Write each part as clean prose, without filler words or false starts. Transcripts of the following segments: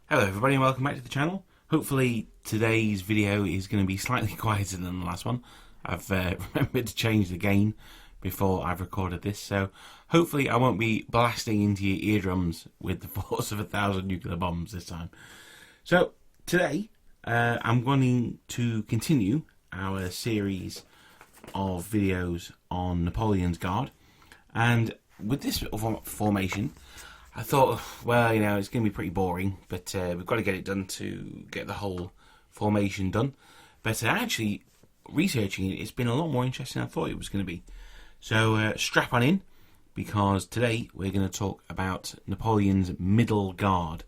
Hello everybody and welcome back to the channel. Hopefully today's video is going to be slightly quieter than the last one. I've remembered to change the gain before I've recorded this, so hopefully I won't be blasting into your eardrums with the force of 1,000 nuclear bombs this time. So today I'm going to continue our series of videos on Napoleon's Guard, and with this formation I thought, well, you know, it's going to be pretty boring, but we've got to get it done to get the whole formation done. But actually, researching it, it's been a lot more interesting than I thought it was going to be. So strap on in, because today we're going to talk about Napoleon's Middle Guard.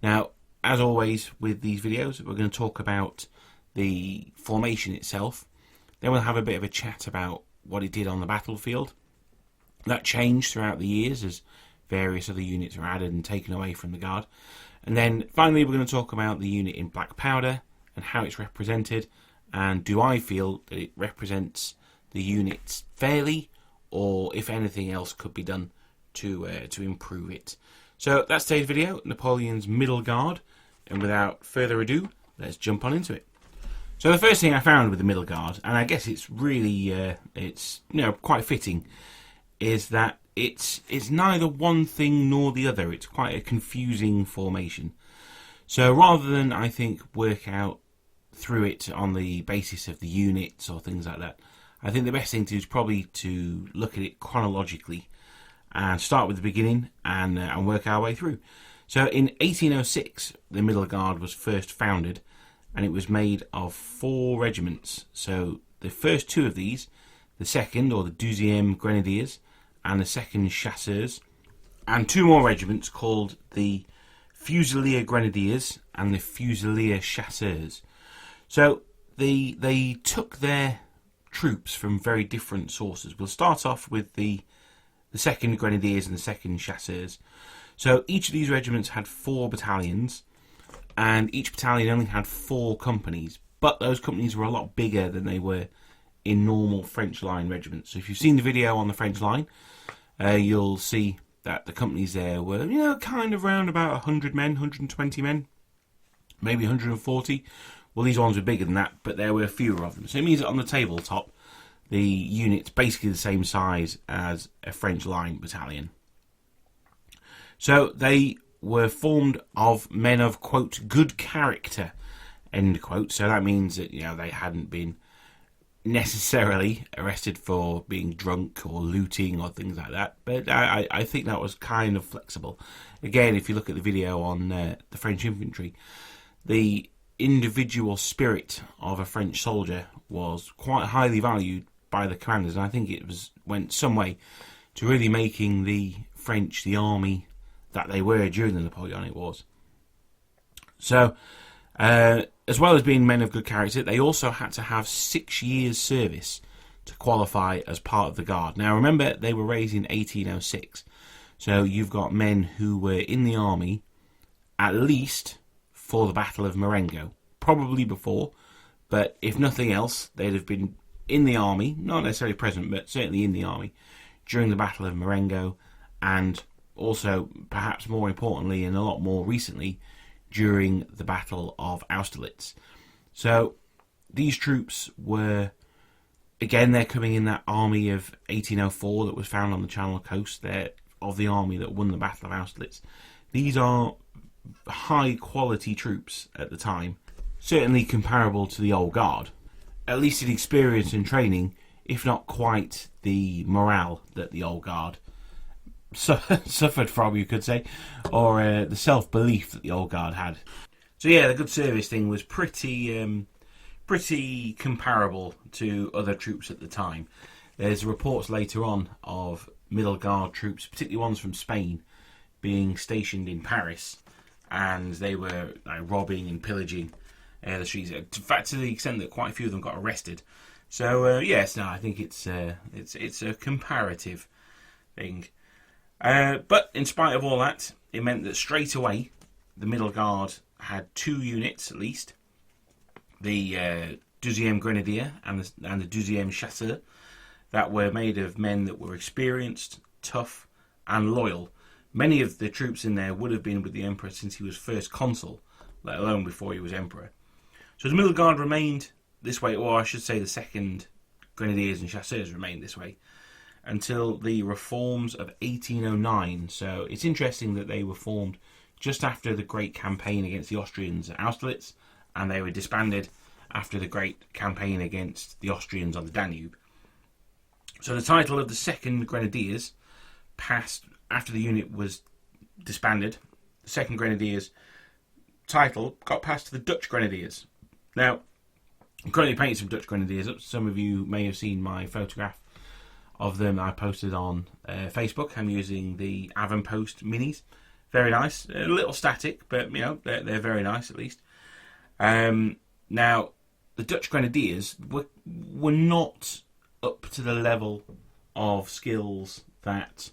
Now, as always with these videos, we're going to talk about the formation itself. Then we'll have a bit of a chat about what it did on the battlefield. That changed throughout the years as various other units are added and taken away from the Guard. And then finally we're going to talk about the unit in black powder and how it's represented, and do I feel that it represents the units fairly, or if anything else could be done to improve it. So that's today's video, Napoleon's Middle Guard, and without further ado, let's jump on into it. So the first thing I found with the Middle Guard, and I guess it's really quite fitting, is that it's neither one thing nor the other. It's quite a confusing formation. So rather than, I think, work out through it on the basis of the units or things like that, I think the best thing to do is probably to look at it chronologically and start with the beginning and work our way through. So in 1806, the Middle Guard was first founded, and it was made of 4 regiments. So the first 2 of these, the 2nd, or the Grenadiers, and the 2nd Chasseurs, and 2 more regiments called the Fusilier Grenadiers and the Fusilier Chasseurs. So they took their troops from very different sources. We'll start off with the 2nd Grenadiers and the 2nd Chasseurs. So each of these regiments had 4 battalions, and each battalion only had 4 companies, but those companies were a lot bigger than they were in normal French line regiments. So if you've seen the video on the French line, you'll see that the companies there were, kind of around about 100 men, 120 men, maybe 140. Well, these ones were bigger than that, but there were fewer of them. So it means that on the tabletop, the unit's basically the same size as a French line battalion. So they were formed of men of, quote, good character, end quote. So that means that, they hadn't been necessarily arrested for being drunk or looting or things like that, but I think that was kind of flexible. Again, if you look at the video on the French infantry, the individual spirit of a French soldier was quite highly valued by the commanders, and I think it went some way to really making the French the army that they were during the Napoleonic Wars. So as well as being men of good character, they also had to have 6 years' service to qualify as part of the Guard. Now remember, they were raised in 1806, so you've got men who were in the army at least for the Battle of Marengo, probably before, but if nothing else, they'd have been in the army, not necessarily present, but certainly in the army during the Battle of Marengo, and also, perhaps more importantly and a lot more recently, during the Battle of Austerlitz. So these troops were, again, they're coming in that army of 1804 that was found on the Channel coast. They're of the army that won the Battle of Austerlitz. These are high quality troops at the time, certainly comparable to the Old Guard, at least in experience and training, if not quite the morale that the Old Guard suffered from, you could say, or the self-belief that the Old Guard had. So yeah, the good service thing was pretty comparable to other troops at the time. There's reports later on of Middle Guard troops, particularly ones from Spain, being stationed in Paris, and they were robbing and pillaging the streets. In fact, to the extent that quite a few of them got arrested. So yes, no, I think it's a comparative thing. But in spite of all that, it meant that straight away the Middle Guard had 2 units at least, the 2e Grenadier and the 2e Chasseurs, that were made of men that were experienced, tough and loyal, Many of the troops in there would have been with the Emperor since he was first consul, let alone before he was Emperor. So the Middle Guard remained this way, or I should say the 2nd Grenadiers and Chasseurs remained this way, until the reforms of 1809. So it's interesting that they were formed just after the great campaign against the Austrians at Austerlitz, and they were disbanded after the great campaign against the Austrians on the Danube. So the title of the 2nd Grenadiers passed after the unit was disbanded. The 2nd Grenadiers title got passed to the Dutch Grenadiers. Now, I'm currently painting some Dutch Grenadiers up. Some of you may have seen my photograph of them I posted on Facebook. I'm using the Avonpost minis. Very nice. A little static, but you know they're very nice at least. Now, the Dutch Grenadiers were not up to the level of skills that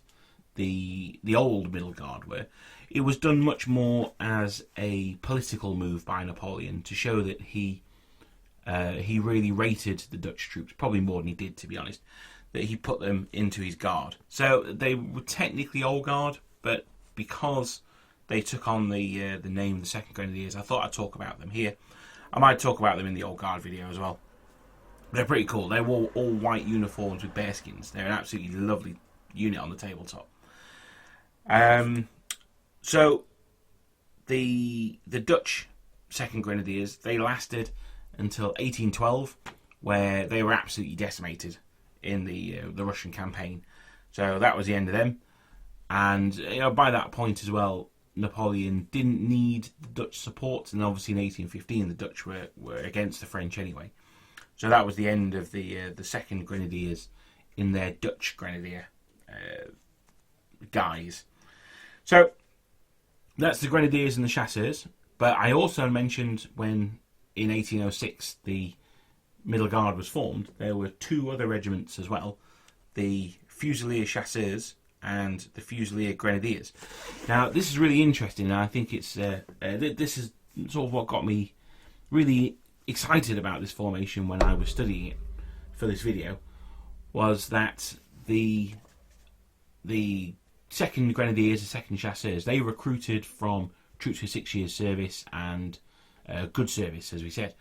the old Middle Guard were. It was done much more as a political move by Napoleon to show that he really rated the Dutch troops, probably more than he did, to be honest, that he put them into his guard. So they were technically Old Guard, but because they took on the name of the 2nd Grenadiers, I thought I'd talk about them here. I might talk about them in the Old Guard video as well. They're pretty cool. They wore all white uniforms with bearskins. They're an absolutely lovely unit on the tabletop. So the Dutch 2nd Grenadiers, they lasted until 1812, where they were absolutely decimated in the Russian campaign. So that was the end of them. And by that point as well, Napoleon didn't need the Dutch support, and obviously in 1815 the Dutch were against the French anyway. So that was the end of the 2nd Grenadiers in their Dutch Grenadier guise. So that's the Grenadiers and the Chasseurs. But I also mentioned when in 1806 the Middle Guard was formed, there were 2 other regiments as well, the Fusilier Chasseurs and the Fusilier Grenadiers. Now this is really interesting, and I think it's this is sort of what got me really excited about this formation when I was studying it for this video, was that the 2nd Grenadiers, the 2nd Chasseurs, they recruited from troops with 6 years service and good service, as we said.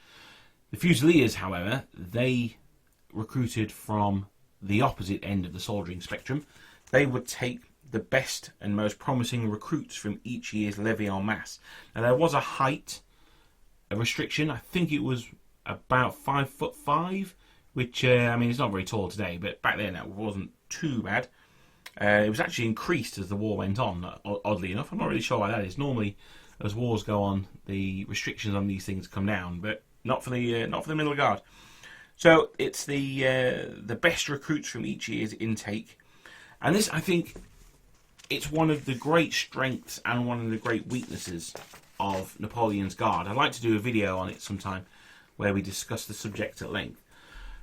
The Fusiliers, however, they recruited from the opposite end of the soldiering spectrum. They would take the best and most promising recruits from each year's levy en masse. Now there was a height, a restriction. I think it was about 5'5", which I mean it's not very tall today, but back then that wasn't too bad. It was actually increased as the war went on. Oddly enough, I'm not really sure why that is. Normally, as wars go on, the restrictions on these things come down, but not for the Middle Guard. So it's the best recruits from each year's intake. And this, I think, it's one of the great strengths and one of the great weaknesses of Napoleon's Guard. I'd like to do a video on it sometime where we discuss the subject at length.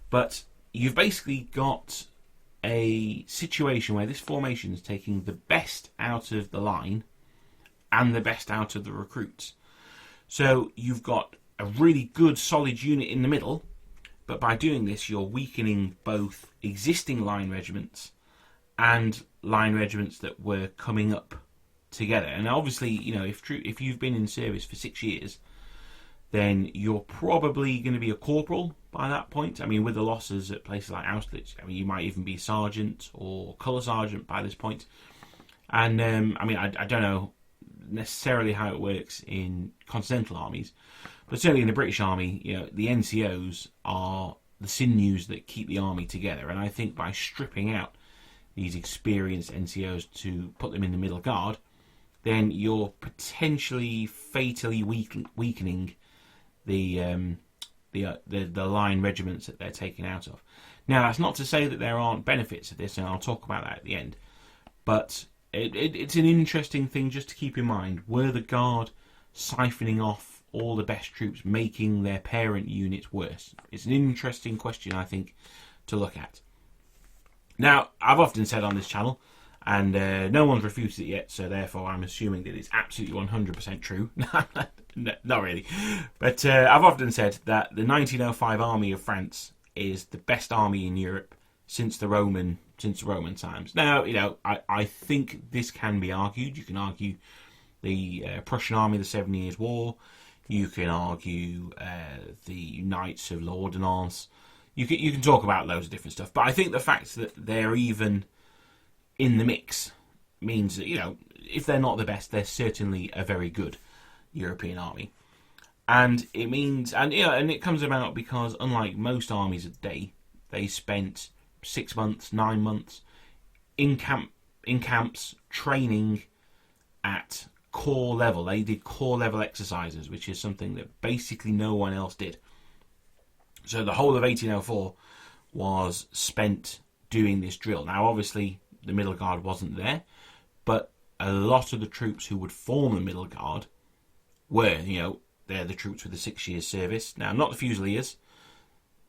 But you've basically got a situation where this formation is taking the best out of the line and the best out of the recruits. So you've got a really good, solid unit in the middle, but by doing this, you're weakening both existing line regiments and line regiments that were coming up together. And obviously, if you've been in service for 6 years, then you're probably going to be a corporal by that point. I mean, with the losses at places like Austerlitz, I mean, you might even be sergeant or colour sergeant by this point. And I mean, I don't know necessarily how it works in continental armies, but certainly in the British Army, the NCOs are the sinews that keep the army together. And I think by stripping out these experienced NCOs to put them in the Middle Guard, then you're potentially fatally weakening the line regiments that they're taken out of. Now, that's not to say that there aren't benefits of this, and I'll talk about that at the end. But it's an interesting thing just to keep in mind. Were the Guard siphoning off all the best troops, making their parent units worse? It's an interesting question, I think, to look at. Now, I've often said on this channel, and no one's refuted it yet, so therefore I'm assuming that it's absolutely 100% true. No, not really. But I've often said that the 1905 Army of France is the best army in Europe since the Roman times. Now, I think this can be argued. You can argue the Prussian army, the 7 Years' War. You can argue the Knights of l'Ordonnance. You can talk about loads of different stuff. But I think the fact that they're even in the mix means that, if they're not the best, they're certainly a very good European army. And it means, and it comes about because, unlike most armies of the day, they spent 6 months, 9 months in camps training at core level. They did core level exercises, which is something that basically no one else did. So the whole of 1804 was spent doing this drill. Now, obviously, the Middle Guard wasn't there, but a lot of the troops who would form the Middle Guard were, they're the troops with the 6 years service. Now, not the Fusiliers,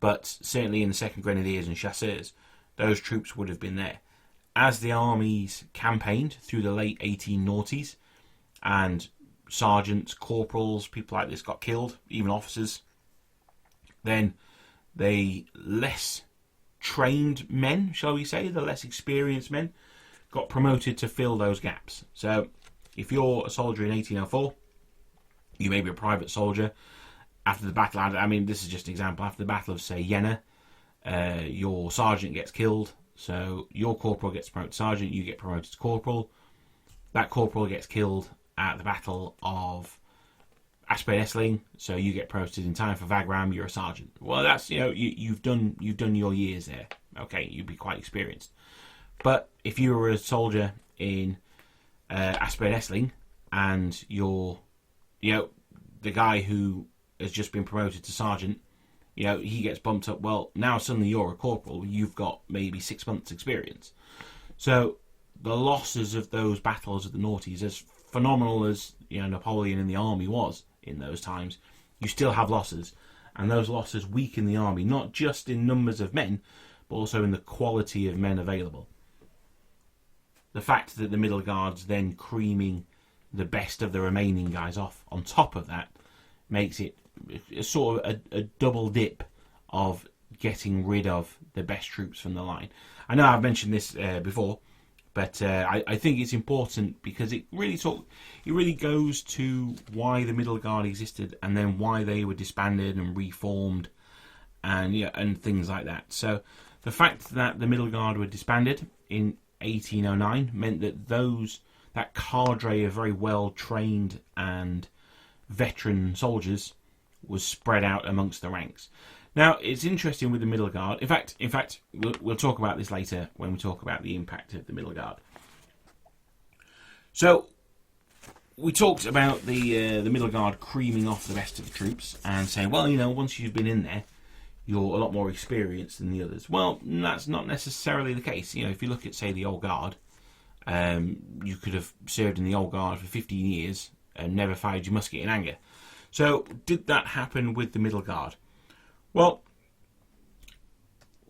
but certainly in the 2nd Grenadiers and Chasseurs, those troops would have been there. As the armies campaigned through the late 1890s, and sergeants, corporals, people like this got killed, even officers, then the less trained men, shall we say, the less experienced men, got promoted to fill those gaps. So if you're a soldier in 1804, you may be a private soldier. After the battle, I mean, this is just an example, after the Battle of, say, Jena, your sergeant gets killed, so your corporal gets promoted to sergeant, you get promoted to corporal. That corporal gets killed at the Battle of Aspern-Essling, so you get promoted in time for Wagram, you're a sergeant. Well, that's, you've done your years there. Okay, you'd be quite experienced. But if you were a soldier in Aspern-Essling and you're, the guy who has just been promoted to sergeant, he gets bumped up. Well, now suddenly you're a corporal. You've got maybe 6 months experience. So the losses of those battles of the noughties, as phenomenal as Napoleon and the army was in those times, you still have losses, and those losses weaken the army, not just in numbers of men, but also in the quality of men available. The fact that the Middle Guard's then creaming the best of the remaining guys off on top of that makes it a sort of a double dip of getting rid of the best troops from the line. I know I've mentioned this before, but I think it's important because it really goes to why the Middle Guard existed, and then why they were disbanded and reformed, and things like that. So the fact that the Middle Guard were disbanded in 1809 meant that that cadre of very well trained and veteran soldiers was spread out amongst the ranks. Now, it's interesting with the Middle Guard. In fact, we'll talk about this later when we talk about the impact of the Middle Guard. So, we talked about the Middle Guard creaming off the rest of the troops and saying, well, once you've been in there, you're a lot more experienced than the others. Well, that's not necessarily the case. If you look at, say, the Old Guard, you could have served in the Old Guard for 15 years and never fired your musket in anger. So, did that happen with the Middle Guard? Well,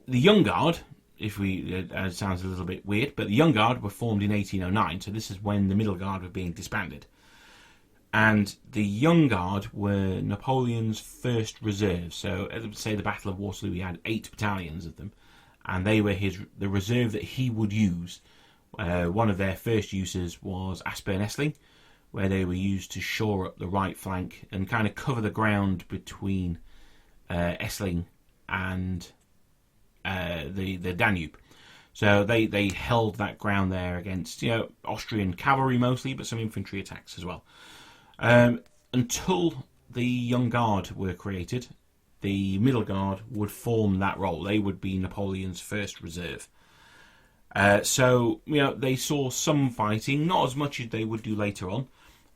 the Young Guard, it sounds a little bit weird, but the Young Guard were formed in 1809, so this is when the Middle Guard were being disbanded. And the Young Guard were Napoleon's first reserve. So, at, say, the Battle of Waterloo, he had 8 battalions of them, and they were the reserve that he would use. One of their first uses was Aspern-Essling, where they were used to shore up the right flank and kind of cover the ground between Essling and the Danube. So they held that ground there against Austrian cavalry mostly, but some infantry attacks as well. Until the Young Guard were created, the Middle Guard would form that role. They would be Napoleon's first reserve. So they saw some fighting, not as much as they would do later on.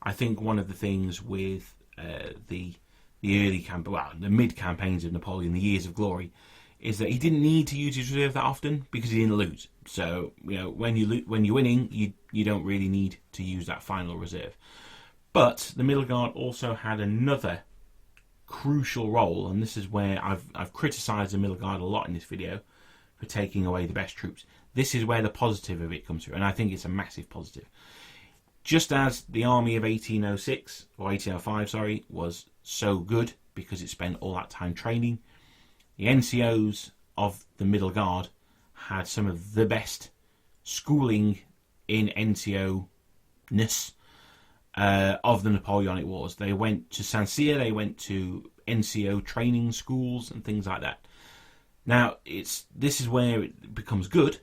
I think one of the things with the mid campaigns of Napoleon, the Years of Glory, is that he didn't need to use his reserve that often because he didn't lose. So when you're winning, you don't really need to use that final reserve. But the Middle Guard also had another crucial role, and this is where I've criticised the Middle Guard a lot in this video for taking away the best troops. This is where the positive of it comes through, and I think it's a massive positive. Just as the army of 1806, or 1805, sorry, was so good because it spent all that time training, the NCOs of the Middle Guard had some of the best schooling in NCO-ness of the Napoleonic Wars. They went to St Cyr, they went to NCO training schools and things like that. Now, this is where it becomes good.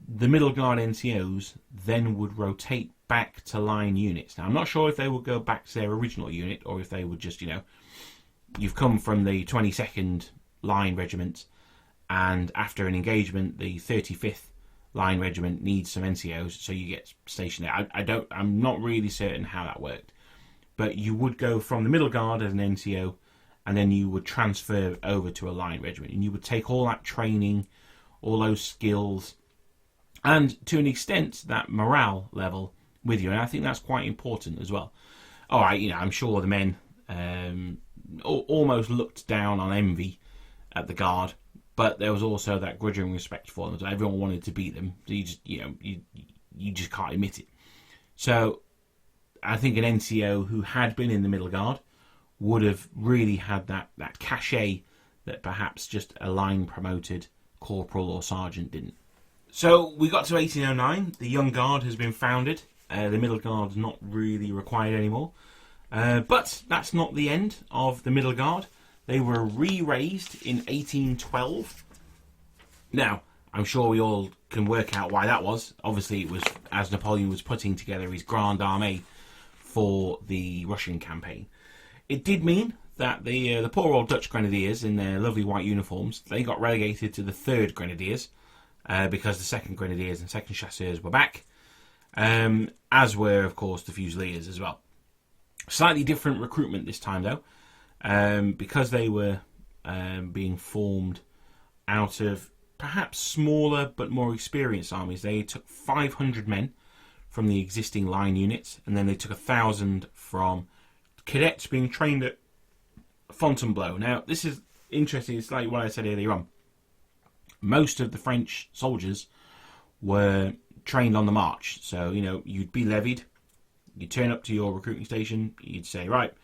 The Middle Guard NCOs then would rotate back to line units. Now, I'm not sure if they would go back to their original unit or if they would just, you've come from the 22nd Line Regiment, and after an engagement, the 35th Line Regiment needs some NCOs, so you get stationed there. I'm not really certain how that worked, but you would go from the Middle Guard as an NCO, and then you would transfer over to a Line Regiment, and you would take all that training, all those skills, and to an extent that morale level with you, and I think that's quite important as well. All right, I'm sure the men almost looked down on envy at the Guard, but there was also that grudging respect for them. So everyone wanted to beat them. So you just can't admit it. So I think an NCO who had been in the Middle Guard would have really had that cachet that perhaps just a line promoted corporal or sergeant didn't. So we got to 1809. The Young Guard has been founded. The Middle Guard's not really required anymore. But that's not the end of the Middle Guard. They were re-raised in 1812. Now, I'm sure we all can work out why that was. Obviously, it was as Napoleon was putting together his Grande Armée for the Russian campaign. It did mean that the poor old Dutch Grenadiers in their lovely white uniforms, they got relegated to the 3rd Grenadiers because the 2nd Grenadiers and 2nd Chasseurs were back, as were, of course, the Fusiliers as well. Slightly different recruitment this time, though, because they were being formed out of perhaps smaller but more experienced armies. They took 500 men from the existing line units, and then they took 1,000 from cadets being trained at Fontainebleau. Now, this is interesting. It's like what I said earlier on. Most of the French soldiers were trained on the march. So, you'd be levied. You'd turn up to your recruiting station. You'd say, right,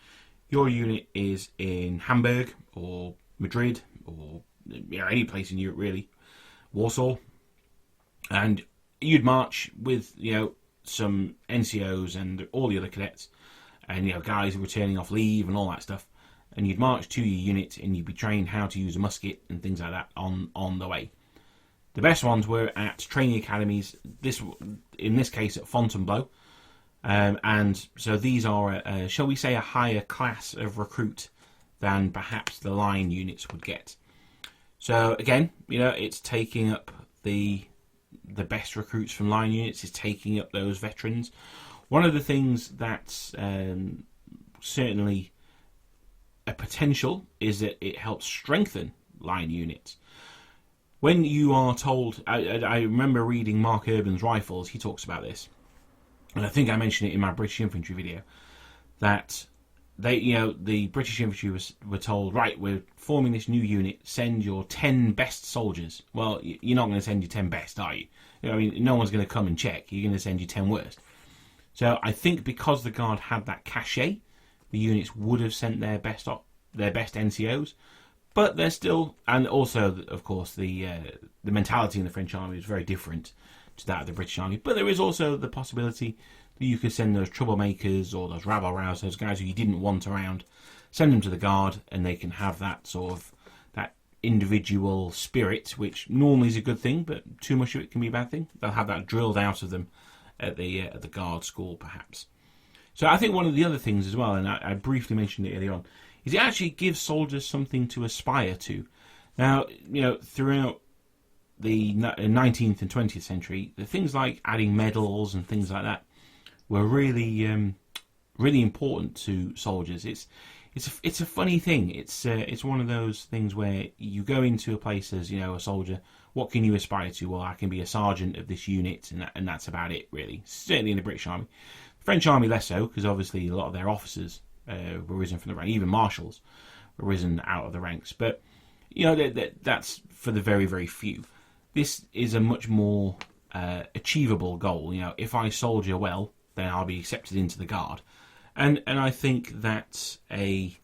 your unit is in Hamburg or Madrid or any place in Europe, really. Warsaw. And you'd march with, some NCOs and all the other cadets and, guys returning off leave and all that stuff. And you'd march to your unit and you'd be trained how to use a musket and things like that on the way. The best ones were at training academies, in this case at Fontainebleau. And so these are, shall we say, a higher class of recruit than perhaps the line units would get. So again, it's taking up the best recruits from line units, it's taking up those veterans. One of the things that's certainly a potential is that it helps strengthen line units. When you are told, I remember reading Mark Urban's Rifles, he talks about this, and I think I mentioned it in my British Infantry video, that the British Infantry were told, right, we're forming this new unit, send your 10 best soldiers. Well, you're not going to send your 10 best, are you? No one's going to come and check. You're going to send your 10 worst. So I think because the Guard had that cachet, the units would have sent their best NCOs, but they're still, and also, of course, the mentality in the French army was very different to that of the British army. But there is also the possibility that you could send those troublemakers or those rabble-rousers, those guys who you didn't want around, send them to the Guard, and they can have that sort of that individual spirit, which normally is a good thing, but too much of it can be a bad thing. They'll have that drilled out of them at the Guard school, perhaps. So I think one of the other things as well, and I briefly mentioned it earlier on, is it actually gives soldiers something to aspire to. Now, throughout the 19th and 20th century, the things like adding medals and things like that were really, really important to soldiers. It's a funny thing. It's one of those things where you go into a place as a soldier. What can you aspire to? Well, I can be a sergeant of this unit, and that's about it, really. Certainly in the British Army. The French Army less so, because obviously a lot of their officers were risen from the ranks. Even marshals were risen out of the ranks. But that's for the very, very few. This is a much more achievable goal. If I soldier well, then I'll be accepted into the Guard. And I think that's a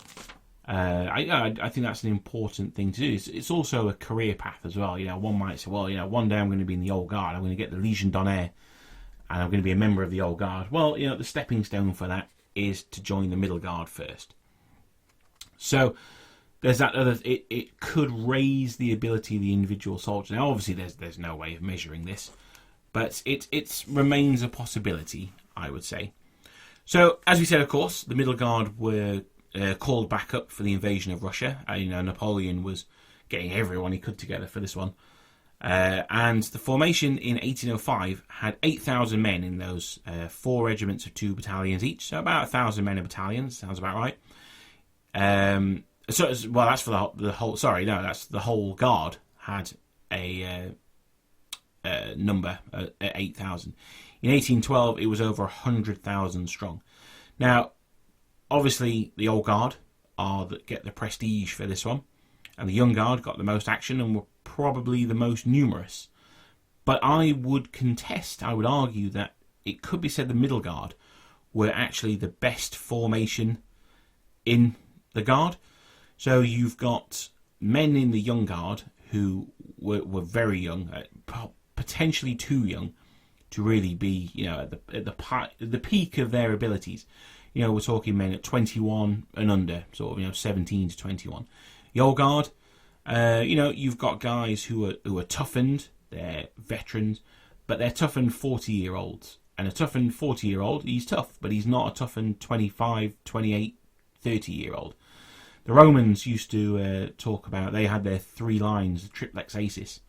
I think that's an important thing to do. It's also a career path as well. One might say, well, one day I'm going to be in the Old Guard. I'm going to get the Legion d'Honneur, and I'm going to be a member of the Old Guard. Well, the stepping stone for that is to join the Middle Guard first. So there's that other. It could raise the ability of the individual soldier. Now, obviously, there's no way of measuring this, but it remains a possibility, I would say. So, as we said, of course, the Middle Guard were called back up for the invasion of Russia. Napoleon was getting everyone he could together for this one. And the formation in 1805 had 8,000 men in those 4 regiments of 2 battalions each. So about 1,000 men a battalion. Sounds about right. That's for the whole. Sorry, no, that's the whole guard had a number at 8,000. In 1812, it was over 100,000 strong. Now, obviously, the Old Guard get the prestige for this one, and the Young Guard got the most action and were probably the most numerous. But I would argue that it could be said the Middle Guard were actually the best formation in the Guard. So you've got men in the Young Guard who were very young, potentially too young to really be, at the peak of their abilities. We're talking men at 21 and under, sort of, 17 to 21. The Old Guard, you've got guys who are toughened, they're veterans, but they're toughened 40-year-olds. And a toughened 40-year-old, he's tough, but he's not a toughened 25, 28, 30-year-old. The Romans used to talk about, they had their 3 lines, the triplex aces.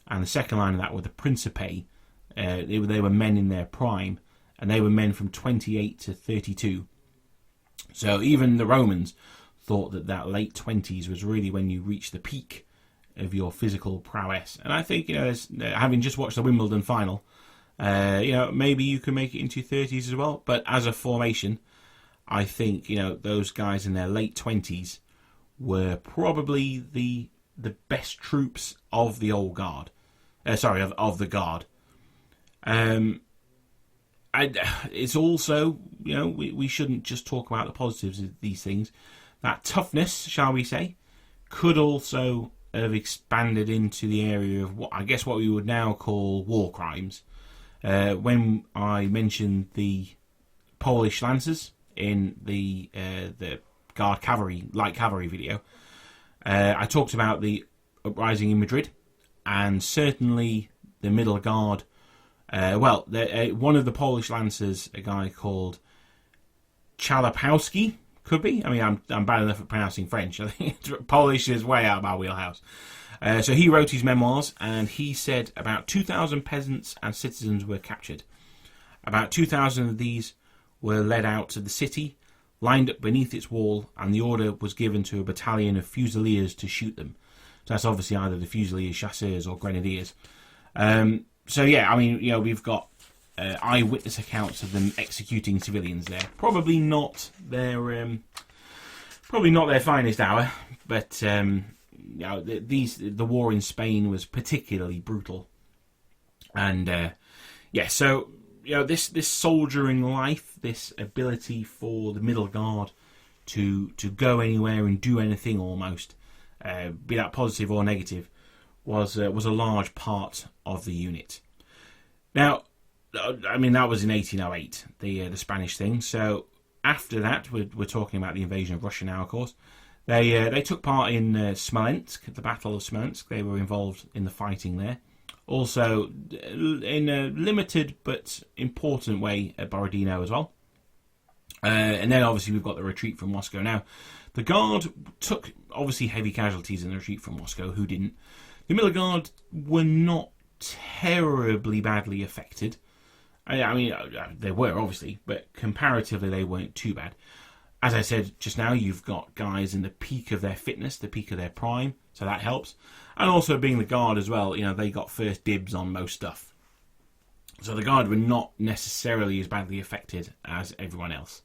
And the second line of that were the Principae. They were men in their prime, and they were men from 28 to 32. So even the Romans thought that late 20s was really when you reach the peak of your physical prowess. And I think, having just watched the Wimbledon final, maybe you can make it into your 30s as well. But as a formation, I think, those guys in their late 20s were probably the best troops of the Old Guard. Of the Guard. It's also, we shouldn't just talk about the positives of these things. That toughness, shall we say, could also have expanded into the area of what we would now call war crimes. When I mentioned the Polish Lancers in the Guard Cavalry, light cavalry video, I talked about the uprising in Madrid, and certainly the Middle Guard. One of the Polish Lancers, a guy called Chalapowski, could be. I mean, I'm bad enough at pronouncing French. I think Polish is way out of my wheelhouse. So he wrote his memoirs, and he said about 2,000 peasants and citizens were captured. About 2,000 of these were led out to the city, lined up beneath its wall, and the order was given to a battalion of fusiliers to shoot them. So that's obviously either the Fusiliers, Chasseurs, or Grenadiers. We've got eyewitness accounts of them executing civilians there. Probably not their finest hour, but the war in Spain was particularly brutal. And this soldiering life, this ability for the Middle Guard to go anywhere and do anything almost, be that positive or negative, was a large part of the unit. Now, I mean, that was in 1808, the Spanish thing. So after that, we're talking about the invasion of Russia now, of course. They took part in Smolensk, the Battle of Smolensk. They were involved in the fighting there. Also, in a limited but important way, at Borodino as well. And then, obviously, we've got the retreat from Moscow. Now, the Guard took, obviously, heavy casualties in the retreat from Moscow. Who didn't? The Middle Guard were not terribly badly affected. I mean, they were, obviously, but comparatively, they weren't too bad. As I said just now, you've got guys in the peak of their fitness, the peak of their prime, so that helps. And also being the Guard as well, they got first dibs on most stuff. So the Guard were not necessarily as badly affected as everyone else.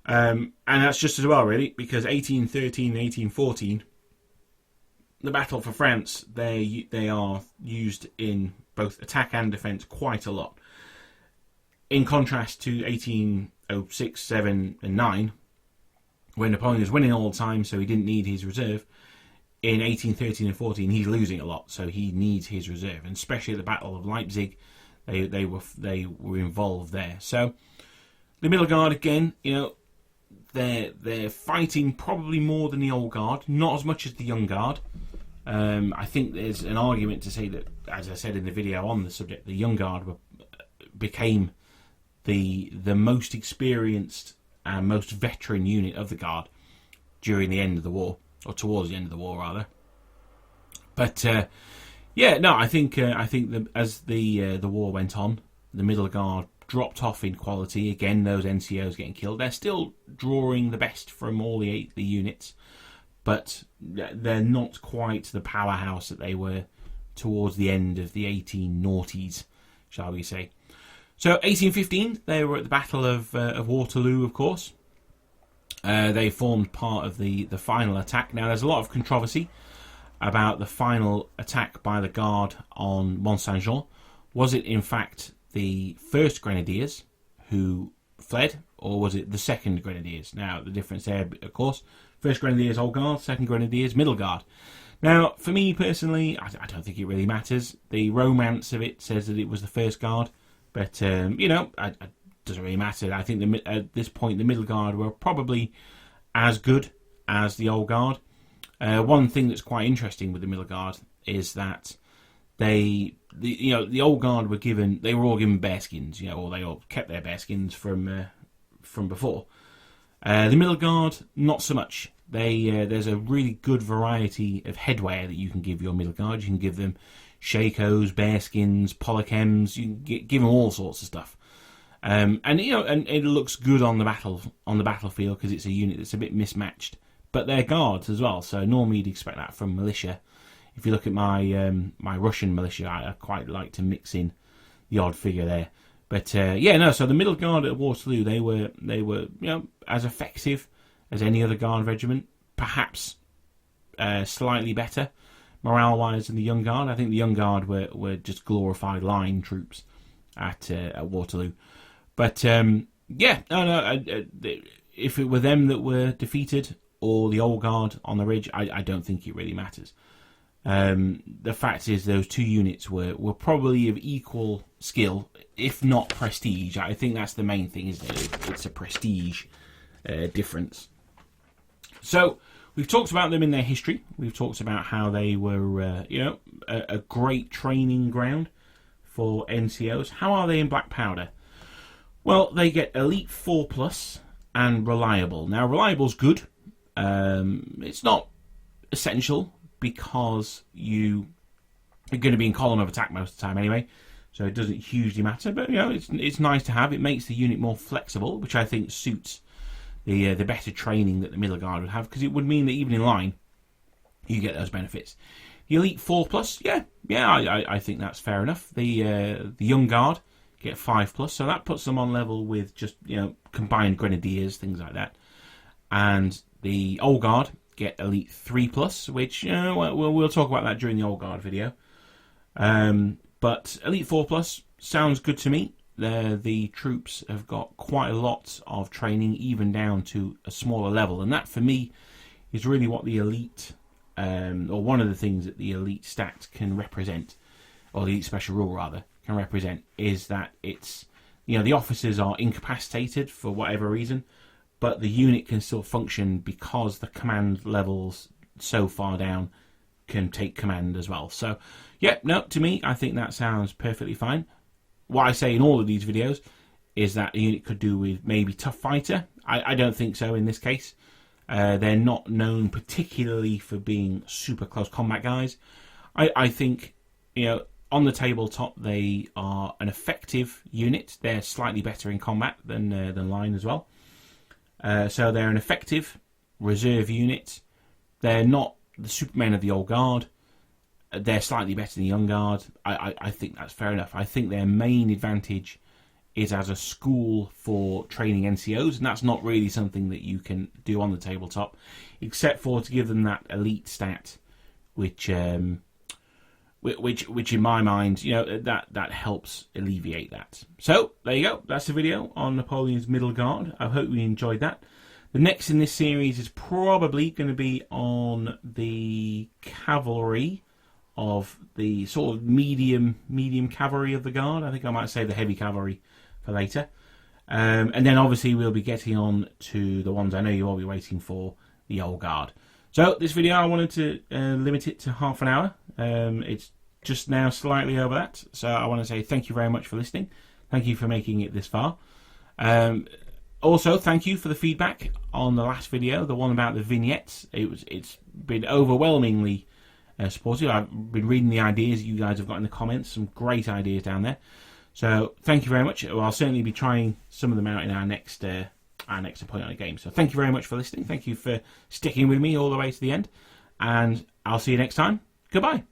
And that's just as well, really, because 1813 and 1814, the battle for France, they are used in both attack and defence quite a lot. In contrast to 1806, 7 and 9, when Napoleon was winning all the time, so he didn't need his reserve. In 1813 and 14, he's losing a lot, so he needs his reserve, and especially at the Battle of Leipzig, they were involved there. So the Middle Guard again, they're fighting probably more than the Old Guard, not as much as the Young Guard. I think there's an argument to say that, as I said in the video on the subject, the Young Guard became the most experienced and most veteran unit of the Guard during the end of the war, or towards the end of the war rather. But I think as the war went on, the Middle Guard dropped off in quality. Again, those NCOs getting killed. They're still drawing the best from all the units, but they're not quite the powerhouse that they were towards the end of the 1890s, shall we say. So 1815, they were at the Battle of Waterloo, of course. They formed part of the final attack. Now, there's a lot of controversy about the final attack by the Guard on Mont Saint-Jean. Was it, in fact, the first Grenadiers who fled, or was it the second Grenadiers? Now, the difference there, of course, first Grenadiers, Old Guard, second Grenadiers, Middle Guard. Now, for me personally, I don't think it really matters. The romance of it says that it was the first Guard, but, it doesn't really matter. I think at this point, the Middle Guard were probably as good as the Old Guard. One thing that's quite interesting with the Middle Guard is that the Old Guard they were all given bearskins, or they all kept their bearskins from before. The Middle Guard, not so much. There's a really good variety of headwear that you can give your Middle Guard. You can give them shakos, bearskins, polochems. You can give them all sorts of stuff. And it looks good on the battlefield because it's a unit that's a bit mismatched. But they're guards as well, so normally you'd expect that from militia. If you look at my Russian militia, I quite like to mix in the odd figure there. But so the Middle Guard at Waterloo, they were as effective as any other Guard regiment, perhaps slightly better morale-wise than the Young Guard. I think the Young Guard were just glorified line troops at Waterloo. But if it were them that were defeated, or the Old Guard on the ridge, I don't think it really matters. The fact is those two units were probably of equal skill, if not prestige. I think that's the main thing, isn't it? It's a prestige difference. So we've talked about them in their history. We've talked about how they were a great training ground for NCOs. How are they in Black Powder? Well, they get Elite 4+ and Reliable. Now, Reliable's good. It's not essential because you're going to be in column of attack most of the time anyway, so it doesn't hugely matter. But it's nice to have. It makes the unit more flexible, which I think suits the better training that the Middle Guard would have, because it would mean that even in line, you get those benefits. The Elite 4+, I think that's fair enough. The Young Guard get 5+, so that puts them on level with just combined Grenadiers, things like that. And the Old Guard get Elite 3+, which we'll talk about that during the Old Guard video. But Elite 4+ sounds good to me. The troops have got quite a lot of training, even down to a smaller level, and that for me is really what the elite, or one of the things that the elite stat can represent, or the elite special rule rather, can represent, is that it's the officers are incapacitated for whatever reason, but the unit can still function because the command levels so far down can take command as well. So, to me, I think that sounds perfectly fine. What I say in all of these videos is that a unit could do with maybe Tough Fighter. I don't think so in this case. They're not known particularly for being super close combat guys. I think, on the tabletop, they are an effective unit. They're slightly better in combat than line as well. So they're an effective reserve unit. They're not the Supermen of the Old Guard. They're slightly better than the Young Guard. I think that's fair enough. I think their main advantage is as a school for training NCOs, and that's not really something that you can do on the tabletop, except for to give them that elite stat, which in my mind, that helps alleviate that. So there you go. That's the video on Napoleon's Middle Guard. I hope you enjoyed that. The next in this series is probably going to be on the cavalry of the sort of medium cavalry of the Guard. I think I might save the heavy cavalry for later. And then obviously we'll be getting on to the ones I know you'll all be waiting for, the Old Guard. So this video I wanted to limit it to half an hour. It's just now slightly over that. So I want to say thank you very much for listening. Thank you for making it this far. Also, thank you for the feedback on the last video, the one about the vignettes. It's been overwhelmingly supportive. I've been reading the ideas you guys have got in the comments. Some great ideas down there. So thank you very much. Well, I'll certainly be trying some of them out in our next Napoleonic game. So thank you very much for listening. Thank you for sticking with me all the way to the end. And I'll see you next time. Goodbye.